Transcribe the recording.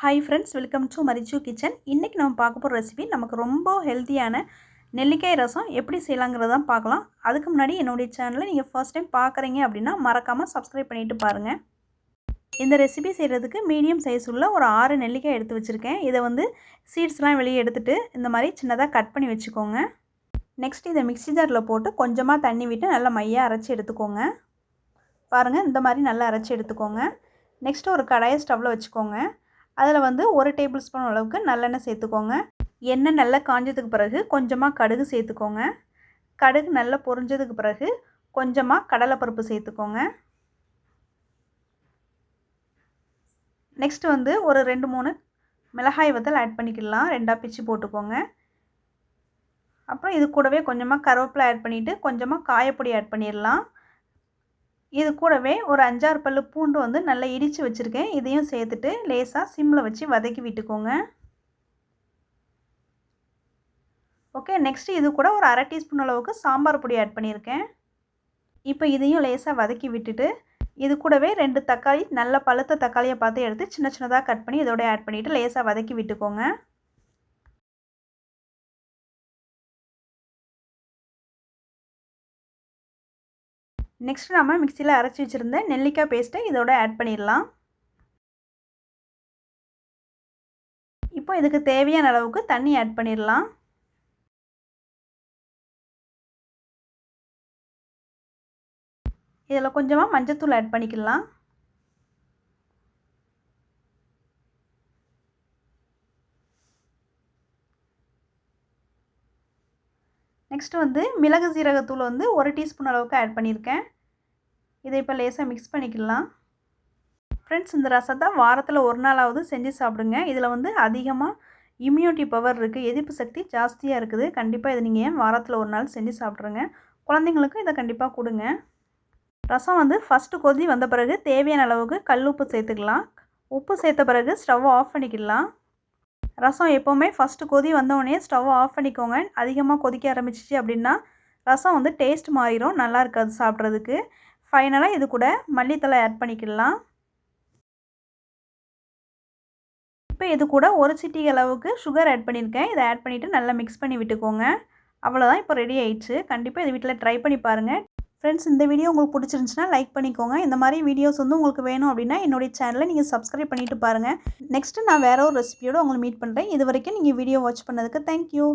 Hi friends, welcome to Marichu Kitchen. இன்னைக்கு நம்ம பார்க்க போற ரெசிபி நமக்கு ரொம்ப ஹெல்தியான நெல்லிக்காய் ரசம் எப்படி செய்யலாம்ங்கறத தான் பார்க்கலாம். அதுக்கு முன்னாடி என்னோட சேனலை நீங்க ஃபர்ஸ்ட் டைம் பார்க்கறீங்க அப்படினா மறக்காம Subscribe பண்ணிட்டு பாருங்க. இந்த ரெசிபி செய்யிறதுக்கு மீடியம் சைஸ் உள்ள ஒரு 6 நெல்லிக்காய் எடுத்து வச்சிருக்கேன். இத வந்து சீட்ஸ்லாம் வெளிய எடுத்துட்டு இந்த மாதிரி சின்னதா கட் பண்ணி வெச்சுக்கோங்க. நெக்ஸ்ட் இத மிக்ஸி ஜார்ல போட்டு கொஞ்சமா தண்ணி விட்டு நல்லா மையா அரைச்சு எடுத்துக்கோங்க. பாருங்க இந்த மாதிரி நல்லா அரைச்சு எடுத்துக்கோங்க. நெக்ஸ்ட் ஒரு கடாயை ஸ்டவ்ல வச்சுக்கோங்க. அதில் வந்து 1 டேபிள் ஸ்பூன் அளவுக்கு நல்லெண்ணெய் சேர்த்துக்கோங்க. எண்ணெய் நல்லா காஞ்சதுக்கு பிறகு கொஞ்சமாக கடுகு சேர்த்துக்கோங்க. கடுகு நல்லா பொரிஞ்சதுக்கு பிறகு கொஞ்சமாக கடலைப்பருப்பு சேர்த்துக்கோங்க. நெக்ஸ்ட் வந்து ஒரு 2-3 மிளகாய் வத்தல் ஆட் பண்ணிக்கலாம். 2ஆ பிச்சு போட்டுக்கோங்க. அப்புறம் இது கூடவே கொஞ்சமாக கருவேப்பிலை ஆட் பண்ணிவிட்டு கொஞ்சமாக காயப்பொடி ஆட் பண்ணிடலாம். இது கூடவே ஒரு 5-6 பல்லு பூண்டு வந்து நல்லா இடித்து வச்சுருக்கேன். இதையும் சேர்த்துட்டு லேசாக சிம்மில் வச்சு வதக்கி விட்டுக்கோங்க. ஓகே, நெக்ஸ்ட்டு இது கூட ஒரு 1/2 டீஸ்பூன் அளவுக்கு சாம்பார் பொடி ஆட் பண்ணியிருக்கேன். இப்போ இதையும் லேசாக வதக்கி விட்டுட்டு இது கூடவே 2 தக்காளி நல்ல பழுத்த தக்காளியை பார்த்து எடுத்து சின்ன சின்னதாக கட் பண்ணி இதோட ஆட் பண்ணிவிட்டு லேசாக வதக்கி விட்டுக்கோங்க. நெக்ஸ்ட் நம்ம மிக்ஸியில் அரைச்சி வச்சுருந்த நெல்லிக்காய் பேஸ்ட்டை இதோட ஆட் பண்ணிடலாம். இப்போ இதுக்கு தேவையான அளவுக்கு தண்ணி ஆட் பண்ணிடலாம். இதில் கொஞ்சமாக மஞ்சத்தூள் ஆட் பண்ணிக்கலாம். நெக்ஸ்ட் வந்து மிளகு சீரகத்தூள் வந்து 1 டீஸ்பூன் அளவுக்கு ஆட் பண்ணியிருக்கேன். இதை இப்போ லேசாக மிக்ஸ் பண்ணிக்கலாம். ஃப்ரெண்ட்ஸ், இந்த ரசத்தை வாரத்தில் ஒரு நாளாவது செஞ்சு சாப்பிடுங்க. இதில் வந்து அதிகமாக இம்யூனிட்டி பவர் இருக்குது, எதிர்ப்பு சக்தி ஜாஸ்தியாக இருக்குது. கண்டிப்பாக இதை நீங்கள் வாரத்தில் ஒரு நாள் செஞ்சு சாப்பிட்ருங்க. குழந்தைங்களுக்கும் இதை கண்டிப்பாக கொடுங்க. ரசம் வந்து ஃபஸ்ட்டு கொதி வந்த பிறகு தேவையான அளவுக்கு கல் உப்பு சேர்த்துக்கலாம். உப்பு சேர்த்த பிறகு ஸ்டவ்வை ஆஃப் பண்ணிக்கலாம். ரசம் எப்போவுமே ஃபஸ்ட்டு கொதி வந்தோடனே ஸ்டவ்வை ஆஃப் பண்ணிக்கோங்க. அதிகமாக கொதிக்க ஆரம்பிச்சிச்சு அப்படின்னா ரசம் வந்து டேஸ்ட் மாறிடும், நல்லா இருக்காது சாப்பிட்றதுக்கு. ஃபைனலாக இது கூட மல்லித்தலை ஆட் பண்ணிக்கலாம். இப்போ இது கூட ஒரு சிட்டிகை அளவுக்கு சுகர் ஆட் பண்ணியிருக்கேன். இதை ஆட் பண்ணிவிட்டு நல்லா மிக்ஸ் பண்ணி விட்டுக்கோங்க. அவ்வளோதான், இப்போ ரெடி ஆயிடுச்சு. கண்டிப்பாக இது வீட்டில் ட்ரை பண்ணி பாருங்கள். ஃப்ரெண்ட்ஸ், இந்த வீடியோ உங்களுக்கு பிடிச்சிருந்துச்சுன்னா லைக் பண்ணிக்கோங்க. இந்த மாதிரி வீடியோஸ் வந்து உங்களுக்கு வேணும் அப்படின்னா என்னுடைய சேனலை நீங்கள் சப்ஸ்கிரைப் பண்ணிவிட்டு பாருங்கள். நெக்ஸ்ட்டு நான் வேறு ஒரு ரெசிபியோடு உங்களை மீட் பண்ணுறேன். இது வரைக்கும் நீங்கள் வீடியோ வாட்ச் பண்ணதுக்கு தேங்க்யூ.